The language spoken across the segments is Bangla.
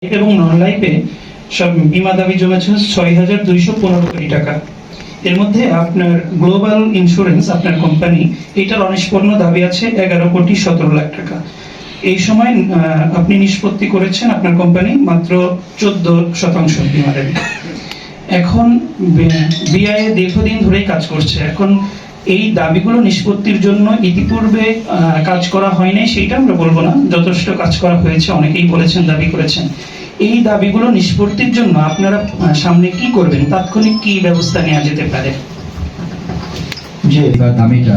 এবং নন লাইফে সব বিমা দাবি জমেছে ৬,২১৫ কোটি টাকা। এর মধ্যে আপনার গ্লোবাল ইন্স্যুরেন্স আপনার কোম্পানি এটার অনিষ্পন্ন দাবি আছে ১১,১৭,০০,০০০ টাকা। এই সময় আপনি নিষ্পত্তি করেছেন আপনার কোম্পানি মাত্র ১৪% বিমা দাবি। এখন বিআইএ দীর্ঘদিন ধরেই কাজ করছে। এখন এই দাবিগুলো নিষ্পত্তির জন্য ইতিপূর্বে কাজ করা হয়নি সেইটা আমরা বলবো না, যথেষ্ট কাজ করা হয়েছে, অনেকেই বলেছেন, দাবি করেছেন। এই দাবিগুলো নিষ্পত্তির জন্য আপনারা সামনে কি করবেন, তাৎক্ষণিক কি ব্যবস্থা নেওয়া যেতে পারে? যে দাবিটা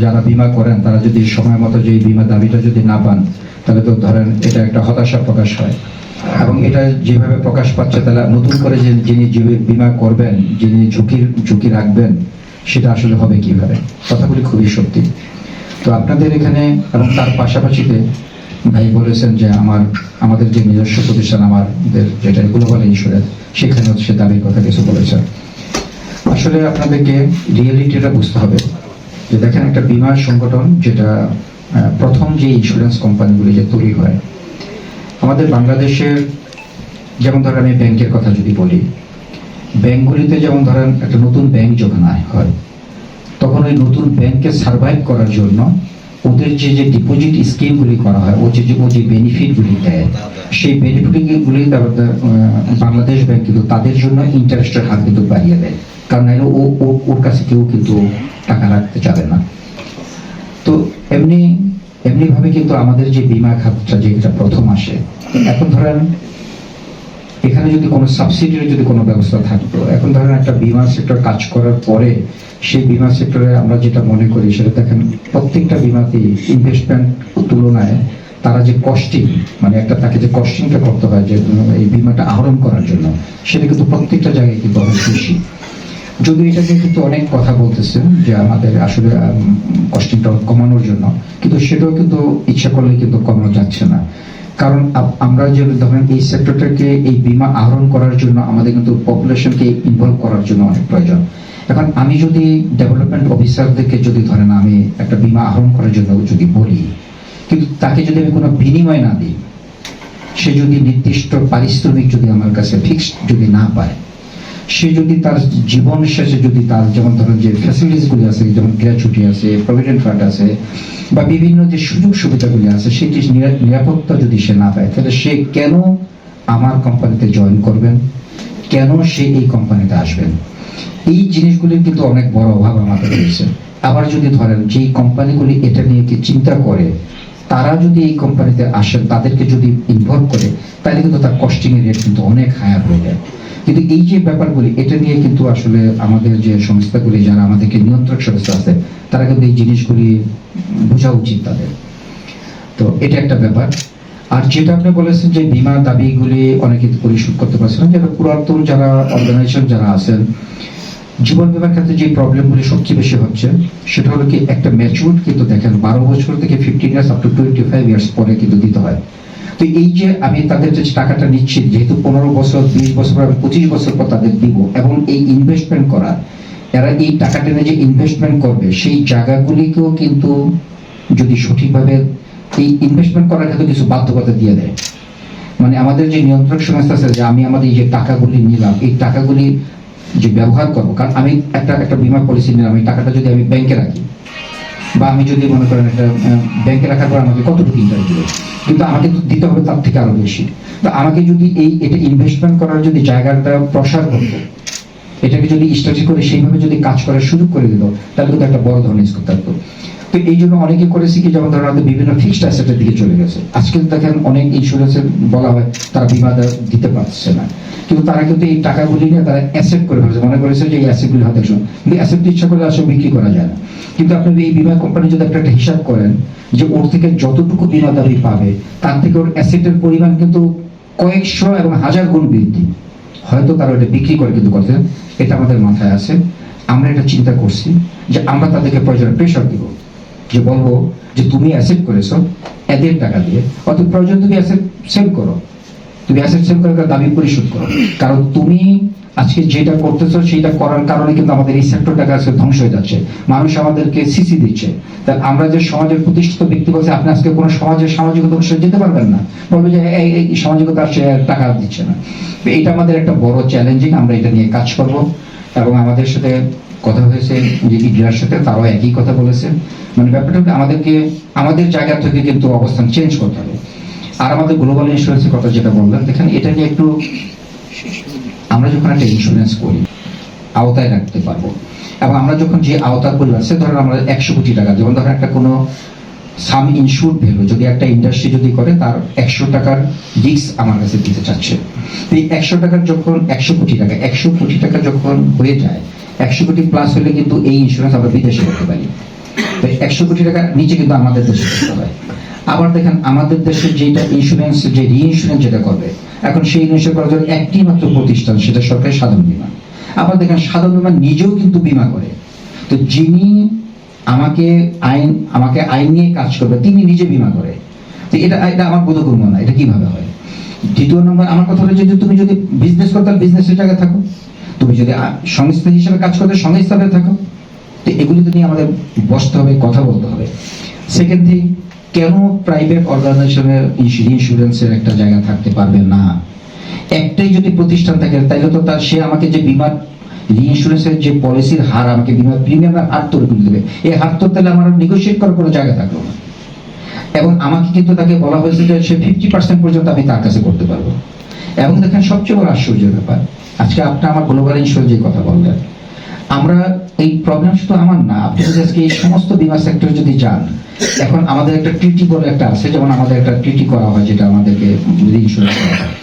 যারা বিমা করেন তারা যদি সময় মতো যে বিমা দাবিটা যদি না পান তাহলে তো ধরেন এটা একটা হতাশা প্রকাশ হয়, এবং এটা যেভাবে প্রকাশ পাচ্ছে তাহলে নতুন করে যে যিনি বিমা করবেন, যিনি ঝুঁকি রাখবেন, সেটা আসলে হবে কিভাবে? কথাগুলি খুবই সত্যি। তো আপনাদের এখানে এবং তার পাশাপাশিতে ভাই বলেছেন যে আমাদের যে নিজস্ব প্রতিষ্ঠান আমাদের যেটা গ্লোবাল ইন্স্যুরেন্স, সেখানেও সে দাবির কথা কিছু বলেছেন। আসলে আপনাদেরকে রিয়েলিটিটা বুঝতে হবে যে দেখেন, একটা বীমা সংগঠন যেটা প্রথম যে ইন্স্যুরেন্স কোম্পানিগুলি যে তৈরি হয় আমাদের বাংলাদেশের, যেমন ধরেন আমি ব্যাংকের কথা যদি বলি, ব্যাংকগুলিতে যেমন ধরেন একটা নতুন ব্যাংক যখন হয় তখন ওই নতুন ব্যাংককে সার্ভাইভ করার জন্য ওদের যে ডিপোজিট স্কিমগুলি করা হয়, ও যে বেনিফিটগুলি দেয়, সেই বেনিফিটগুলি বাংলাদেশ ব্যাংক কিন্তু তাদের জন্য ইন্টারেস্টের হার কিন্তু বাড়িয়ে দেয়, কারণ ওর কাছে কেউ কিন্তু টাকা রাখতে চাবে না। তো এমনি ভাবে কিন্তু আমাদের যে বীমা খাতটা যেটা প্রথম আসে, এখন ধরেন এখানে যদি কোনো সাবসিডির যদি কোনো ব্যবস্থা থাকতো, এখন ধরেন একটা বীমা সেক্টর কাজ করার পরে সেই বীমা সেক্টরে আমরা যেটা মনে করি সেটা দেখেন, প্রত্যেকটা বীমাতেই ইনভেস্টমেন্ট তুলনায় তারা যে কস্টিং, মানে একটা তাকে যে কস্টিংটা করতে হয় যে এই বীমাটা আহরণ করার জন্য, সেটা কিন্তু প্রত্যেকটা জায়গায় কিন্তু অনেক বেশি। যদি এটাকে কিন্তু অনেক কথা বলতেছে যে আমাদের আসলে কস্টিংটা কমানোর জন্য, কিন্তু সেটাও কিন্তু ইচ্ছা করলে কিন্তু কমানো যাচ্ছে না। কারণ আমরা যে ধরেন এই সেক্টরটাকে এই বীমা আহরণ করার জন্য আমাদের কিন্তু পপুলেশনকে ইনভলভ করার জন্য অনেক প্রয়োজন। এখন আমি যদি ডেভেলপমেন্ট অফিসারদেরকে যদি ধরেন আমি একটা বীমা আহরণ করার জন্য যদি বলি, কিন্তু তাকে যদি আমি কোনো বিনিময় না দিই, সে যদি নির্দিষ্ট পারিশ্রমিক যদি আমার কাছে ফিক্সড যদি না পায়, সে যদি তার জীবন শেষে যদি তার যেমন ধরেন যে ফ্যাসিলিটিসগুলি আছে, যেমন গ্র্যাচুইটি আছে, প্রভিডেন্ট ফান্ড আছে, বা বিভিন্ন যে সুযোগ সুবিধাগুলি আছে, সেটি নিরাপত্তা যদি সে না পায়, তাহলে সে কেন আমার কোম্পানিতে জয়েন করবেন, কেন সে এই কোম্পানিতে আসবেন? এই জিনিসগুলির কিন্তু অনেক বড় অভাব আমাদের রয়েছে। আবার যদি ধরেন যে কোম্পানিগুলি এটা নিয়ে কি চিন্তা করে, তারা যদি এই কোম্পানিতে আসেন, তাদেরকে যদি ইনভলভ করে, তাহলে কিন্তু তার কস্টিং এর রেট কিন্তু অনেক হায়ার হয়ে যায়। কিন্তু এই যে ব্যাপারগুলি, এটা নিয়ে কিন্তু আসলে আমাদের যে সংস্থাগুলি যারা আমাদেরকে নিয়ন্ত্রক সংস্থা আছে, তারা কিন্তু এই জিনিসগুলি বোঝা উচিত তাদের। তো এটা একটা ব্যাপার। আর যেটা আপনি বলেছেন যে বীমা দাবিগুলি অনেকে পরিশোধ করতে পারছে না, যারা পুরাতন যারা অর্গানাইজেশন যারা আছেন, জীবন বীমার ক্ষেত্রে যে প্রবলেমগুলি সবচেয়ে বেশি হচ্ছে সেটা হলো কি, একটা ম্যাচুর কিন্তু দেখেন 12 বছর থেকে 15 ইয়ার্স আপ টু 25 ইয়ার্স পরে কিন্তু দিতে হয়। তো এই যে আমি তাদের যে টাকাটা নিচ্ছি, যেহেতু 15 বছর 20 বছর 25 বছর পর তাদের দিব, এবং এই ইনভেস্টমেন্ট করা, এরা এই টাকাটা নিয়ে যে ইনভেস্টমেন্ট করবে সেই জায়গাগুলিকেও কিন্তু যদি সঠিকভাবে এই ইনভেস্টমেন্ট করার ক্ষেত্রে কিছু বাধ্যকতা দিয়ে দেয়, মানে আমাদের যে নিয়ন্ত্রক সংস্থা আছে যে আমি আমাদের এই যে টাকাগুলি নিলাম, এই টাকাগুলি যে ব্যবহার করবো, কারণ আমি একটা বীমা পলিসি নিলাম, এই টাকাটা যদি আমি ব্যাংকে রাখি, বা আমি যদি মনে করেন একটা ব্যাংকে রাখার পর আমাকে কতটুকু ইন্টারেস্ট দেবে, কিন্তু আমাকে তো দিতে হবে তার থেকে আরো বেশি। তো আমাকে যদি এটা ইনভেস্টমেন্ট করার যদি জায়গাটা প্রসার করতো, এটাকে যদি স্ট্রাকচার করে সেইভাবে যদি কাজ করার সুযোগ করে দিত, তাহলে কিন্তু একটা বড় ধরনের স্কোপ থাকতো। তো এই জন্য অনেকে করেছে কি, যেমন ধরেন বিভিন্ন ফিক্সড অ্যাসেটের দিকে চলে গেছে। আজকে দেখেন অনেক ইন্স্যুরেন্সের বলা হয় তারা বীমা দিতে পারছে না, কিন্তু তারা কিন্তু এই টাকাগুলি নিয়ে তারা অ্যাসেট করে ফেলেছে, মনে করেছে যে এই অ্যাসেটগুলি হাতে শুনুন, কিন্তু অ্যাসেট ইচ্ছা করলে আসলে বিক্রি করা যায় না। কিন্তু আপনি এই বীমা কোম্পানি যদি একটা হিসাব করেন যে ওর থেকে যতটুকু বীমা দাবি পাবে, তার থেকে ওর অ্যাসেটের পরিমাণ কিন্তু কয়েকশো এবং হাজার গুণ বৃদ্ধি। হয়তো তারা ওটা বিক্রি করে কিন্তু করছেন, এটা আমাদের মাথায় আছে। আমরা এটা চিন্তা করছি যে আমরা তাদেরকে প্রয়োজনে প্রেশার দিব, যে বলবো যে তুমি অ্যাসেট করেছো এদের টাকা দিয়ে, অত প্রয়োজন তুমি অ্যাসেট সেল করো, তুমি অ্যাসেট সেল করে দাবি পরিশোধ করো, কারণ তুমি আজকে যেটা করতেছো সেটা করার কারণে কিন্তু আমাদের এই সেক্টরটা আজকে ধ্বংস হয়ে যাচ্ছে। মানুষ আমাদেরকে সিসি দিচ্ছে। তাই আমরা যে সমাজের প্রতিষ্ঠিত ব্যক্তি বলছে, আপনি আজকে কোনো সমাজের সামাজিকতা অনুষ্ঠানে যেতে পারবেন না, বলবে যে এই সামাজিকতা সে টাকা দিচ্ছে না। তো এইটা আমাদের একটা বড় চ্যালেঞ্জিং, আমরা এটা নিয়ে কাজ করব। এবং আমাদের সাথে কথা হয়েছে যে ইডিআর সাথে, তারাও একই কথা বলেছে। মানে ব্যাপারটা আমাদেরকে আমাদের জায়গা থেকে কিন্তু অবস্থান চেঞ্জ করতে হবে। আর আমাদের গ্লোবাল ইন্স্যুরেন্সের কথা যেটা বললাম, দেখেন এটা নিয়ে একটু, আমরা যখন একটা ইন্স্যুরেন্স করি আওতায় রাখতে পারবো, এবং আমরা যখন যে আওতার পরিবার, সে ধরেন আমরা 100 কোটি টাকা, যেমন ধরেন একটা কোনো সাম ইনস্যুর ভ্যালু যদি একটা ইন্ডাস্ট্রি যদি করে, তার 100 টাকার রিস্ক আমার কাছে দিতে চাচ্ছে। তো এই 100 টাকার যখন 100 কোটি টাকা, 100 কোটি টাকা যখন হয়ে যায়, 100 কোটি প্লাস হলে কিন্তু এই ইন্স্যুরেন্স আমরা বিদেশে করতে পারি। তো 100 কোটি টাকার নিচে কিন্তু আমাদের দেশে করতে হয়। আবার দেখেন আমাদের দেশে যেটা ইন্স্যুরেন্স, যে রি-ইন্স্যুরেন্স যেটা করবে, এখন সেই ইন্স্যুরেন্স করার জন্য একটি মাত্র প্রতিষ্ঠান, সেটা সরকারি সাধারণ বীমা। আবার দেখেন সাধারণ বীমা নিজেও কিন্তু বীমা করে। তো যিনি আমাকে আইন নিয়ে কাজ করবে, তিনি নিজে বীমা করে। তো এটা আমার বোধগম্য না। এটা কিভাবে হয়? দ্বিতীয় নম্বর, আমার কথা হলো যে তুমি যদি বিজনেস করতে, বিজনেসের জায়গায় থাকো। তুমি যদি সংস্থা হিসেবে কাজ করতে, সংস্থা হিসেবে থাকো। তো এগুলিতে নিয়ে আমাদের বসতে হবে, কথা বলতে হবে। সেকেন্ড থিং, কেন প্রাইভেট অর্গানাইজেশনের ইন্স্যুরেন্সের একটা জায়গা থাকতে পারবে না? একটাই যদি প্রতিষ্ঠান থাকে, তাইলে তো সে আমাকে যে বিমা রি-ইন্স্যুরেন্সের যে পলিসির হার, আমাকে বিমা প্রিমিয়ামের হার তৈরি করে দেবে। এই হার তো তাহলে আমার নেগোশিয়েট করার কোনো জায়গা থাকলো না। এবং আমাকে কিন্তু তাকে বলা হয়েছে যে সে 50% পর্যন্ত আমি তার কাছে করতে পারবো। এবং দেখেন সবচেয়ে বড় আশ্চর্যের ব্যাপার, আজকে আপনি আমার গ্লোবাল ইন্স্যুরেন্স কথা বললেন, আমরা এই প্রবলেম শুধু আমার না, আপনি যদি আজকে এই সমস্ত বীমা সেক্টরে যদি যান, এখন আমাদের একটা ট্রিটি বলে একটা আছে, যেমন আমাদের একটা ট্রিটি করা হয় যেটা আমাদেরকে ইন্স্যুরেন্স করা হয়,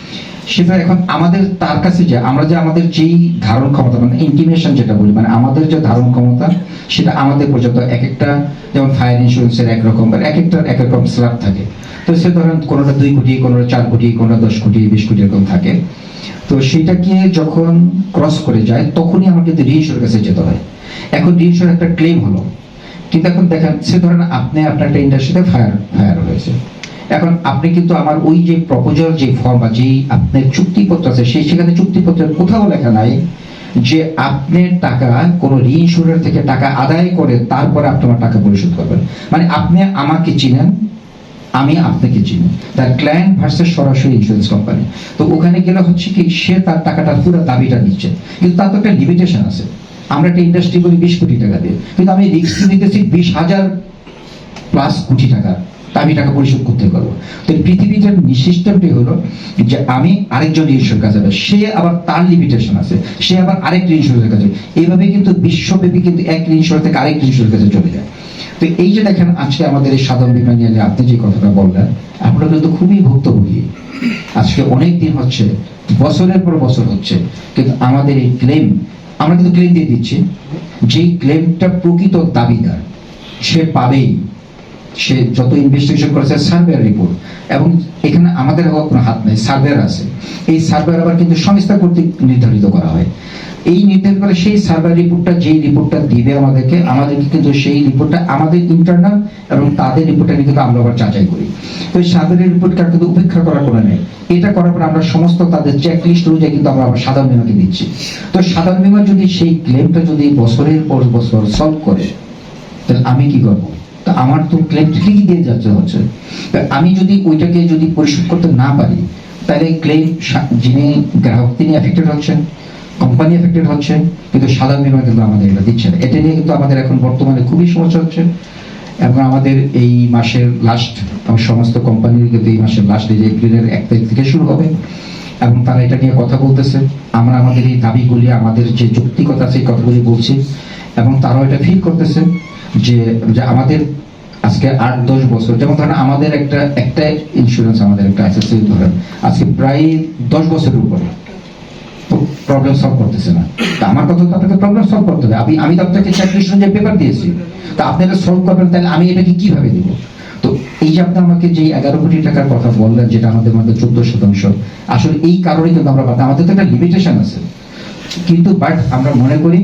সেটা এখন আমাদের তার কাছে যে আমরা যে আমাদের যেই ধারণ ক্ষমতা, মানে ইন্টিমেশন যেটা বলি, মানে আমাদের যে ধারণ ক্ষমতা, সেটা আমাদের পর্যন্ত এক একটা, যেমন ফায়ার ইন্স্যুরেন্সের একরকম, এক একটা এক রকম স্ল্যাব থাকে। তো সে ধরেন কোনোটা 2 কোটি, কোনোটা 4 কোটি, কোনোটা 10 কোটি, 20 কোটি এরকম থাকে। তো সেটাকে যখন ক্রস করে যায়, তখনই আমাকে রি-ইন্স্যুরের কাছে যেতে হয়। এখন রি-ইন্স্যুর একটা ক্লেম হলো, কিন্তু এখন দেখেন সে ধরেন আপনার একটা ইন্ডাস্ট্রিতে ফায়ার হয়েছে। এখন আপনি কিন্তু আমার ওই যে প্রপোজাল যে ফর্ম বা যেই আপনার চুক্তিপত্র আছে, সেখানে চুক্তিপত্রের কোথাও লেখা নাই যে আপনার টাকা কোনো রি-ইন্স্যুরের থেকে টাকা আদায় করে তারপরে আপনি আমার টাকা পরিশোধ করবেন। মানে আপনি আমাকে চিনেন, আমি আপনাকে চিনি, তার ক্লায়েন্ট ভার্সেস সরাসরি ইন্স্যুরেন্স কোম্পানি। তো ওখানে গেলে হচ্ছে কি, সে তার টাকাটা পুরো দাবিটা দিচ্ছে, কিন্তু তার তো একটা লিমিটেশন আছে। আমরা একটা ইন্ডাস্ট্রি করি 20 কোটি টাকা দিয়ে, কিন্তু আমি রিস্ক নিতেছি 20,000 প্লাস কোটি টাকা, আমি টাকা পরিশোধ করতে পারবো। তো পৃথিবীতে সিস্টেমটি হলো যে আমি আরেকজন ইন্স্যুরের কাছে যাবে, সে আবার তার লিমিটেশন আছে, সে আবার আরেকটি ইন্স্যুরের কাছে, এইভাবে কিন্তু বিশ্বব্যাপী কিন্তু এক ইন্স্যুর থেকে আরেকটি ইন্স্যুরের কাছে চলে যায়। তো এই যে দেখেন আজকে আমাদের এই সাধারণ বীমা নিয়ে আপনি যে কথাটা বললেন, আমরা কিন্তু খুবই ভুক্তভোগী। আজকে অনেক দিন হচ্ছে, বছরের পর বছর হচ্ছে, কিন্তু আমাদের এই ক্লেম, আমরা কিন্তু ক্লেম দিয়ে দিচ্ছি, যেই ক্লেমটা প্রকৃত দাবিদার সে পাবেই। সে যত ইনভেস্টিগেশন করেছে, সার্ভেয়ার রিপোর্ট, এবং এখানে আমাদের কোনো হাত নেই, সার্ভেয়ার আছে। এই সার্ভেয়ার আবার কিন্তু সংস্থা কর্তৃক নির্ধারিত করা হয়। এই নির্ধারণ করে সেই সার্ভেয়ার রিপোর্টটা, যেই রিপোর্টটা দিবে আমাদেরকে কিন্তু সেই রিপোর্টটা আমাদের ইন্টারনাল, এবং তাদের রিপোর্টটা কিন্তু আমরা আবার যাচাই করি। তো এই সার্ভেয়ার রিপোর্টটা কিন্তু উপেক্ষা করার কোনো নেই। এটা করার পর আমরা সমস্ত তাদের চেকলিস্ট অনুযায়ী কিন্তু আমরা আবার সাধারণ বীমাকে দিচ্ছি। তো সাধারণ বীমা যদি সেই ক্লেমটা যদি বছরের পর বছর সলভ করে, তাহলে আমি কি করবো? তা আমার তো ক্লেম ঠিকই দিয়ে যাচ্ছে হচ্ছে। আমি যদি ওইটাকে যদি পরিশোধ করতে না পারি, তাহলে ক্লেম যিনি গ্রাহক তিনি এফেক্টেড হচ্ছেন, কোম্পানি এফেক্টেড হচ্ছে, কিন্তু সাধারণ বীমা কিন্তু আমাদের এটা দিচ্ছে না। এটা নিয়ে কিন্তু আমাদের এখন বর্তমানে খুবই সমস্যা হচ্ছে। এবং আমাদের এই মাসের লাস্ট, সমস্ত কোম্পানির কিন্তু এই মাসের লাস্ট, এপ্রিলের 1 তারিখ থেকে শুরু হবে, এবং তারা এটা নিয়ে কথা বলতেছে। আমরা আমাদের এই দাবিগুলি, আমাদের যে যৌক্তিকতা সেই কথাগুলি বলছি, এবং তারাও এটা ফিল করতেছে যে আমাদের আজকে 8-10 বছর, যেমন ধরেন আমাদের একটা ইন্স্যুরেন্স, আমাদের একটা আছে, ধরেন আজকে প্রায় 10 বছরের উপরে প্রবলেম সলভ করতেছে না। তা আমার কথা তো আপনাকে প্রবলেম সলভ করতে হবে। আমি তো আপনাকে চেকলিস্ট অনুযায়ী পেপার দিয়েছি, তা আপনি এটা সলভ করবেন, তাহলে আমি এটাকে কিভাবে দিব? তো এই যে আপনি আমাকে যে 11 কোটি টাকার কথা বললেন, যেটা আমাদের মধ্যে 14%, আসলে এই কারণে কিন্তু আমরা আমাদের তো একটা লিমিটেশন আছে। কিন্তু বাট আমরা মনে করি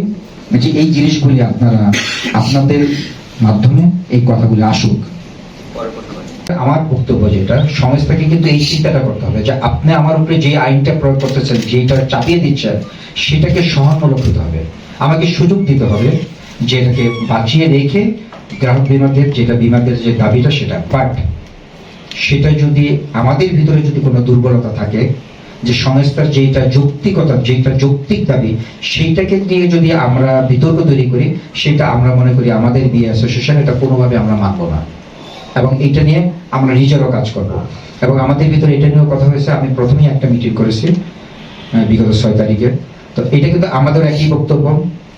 যে এই জিনিসগুলি আপনাদের মাধ্যমে এই কথাগুলি আসুক। আমার বক্তব্য যেটা, সংস্থাকে কিন্তু এই চিন্তাটা করতে হবে যে আপনি আমার উপরে যে আইনটা প্রয়োগ করতেছেন, যেটা চাপিয়ে দিচ্ছেন, সেটাকে সহানুমূলক হতে হবে। আমাকে সুযোগ দিতে হবে যে এটাকে বাঁচিয়ে রেখে গ্রাহক বিমাদের যেটা বিমাদের যে দাবিটা সেটা, বাট সেটা যদি আমাদের ভিতরে যদি কোনো দুর্বলতা থাকে, যে সংস্থার যেটা যৌক্তিকতা, যেটা যৌক্তিক দাবি, সেইটাকে নিয়ে যদি আমরা বিতর্ক তৈরি করি, সেটা আমরা মনে করি আমাদের বি অ্যাসোসিয়েশন এটা কোনোভাবে আমরা মানব না, এবং এটা নিয়ে আমরা নিজেরও কাজ করব। এবং আমাদের ভিতরে এটা নিয়েও কথা হয়েছে, আমি প্রথমেই একটা মিটিং করেছি বিগত 6 তারিখে। তো এটা কিন্তু আমাদের একই বক্তব্য,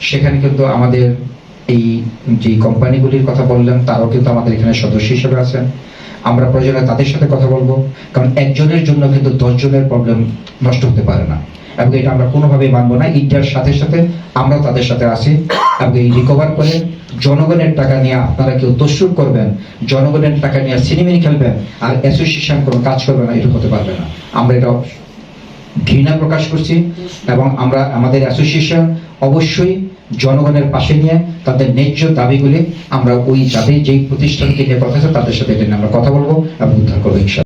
সেখানে কিন্তু আমাদের এই যে কোম্পানিগুলির কথা বললেন তারাও কিন্তু আমাদের এখানে সদস্য হিসেবে আছেন। আমরা প্রয়োজনে তাদের সাথে কথা বলবো, কারণ একজনের জন্য কিন্তু 10 জনের প্রবলেম নষ্ট হতে পারে না, এবং এটা আমরা কোনোভাবেই মানবো না। ইন্ডিয়ার সাথে সাথে আমরাও তাদের সাথে আছি, এবং এই রিকভার করে জনগণের টাকা নিয়ে আপনারা কেউ দস্যুর করবেন, জনগণের টাকা নিয়ে সিনেমিনি খেলবেন আর অ্যাসোসিয়েশন কোনো কাজ করবে না, এটা হতে পারবে না। আমরা এটা ঘৃণা প্রকাশ করছি, এবং আমরা আমাদের অ্যাসোসিয়েশন অবশ্যই জনগণের পাশে নিয়ে তাদের ন্যায্য দাবিগুলি আমরা ওই যাদের যেই প্রতিষ্ঠানকে নিয়ে কথা আছে তাদের সাথে এটা নিয়ে আমরা কথা বলবো এবং উদ্ধার করবো ইনশাআল্লাহ।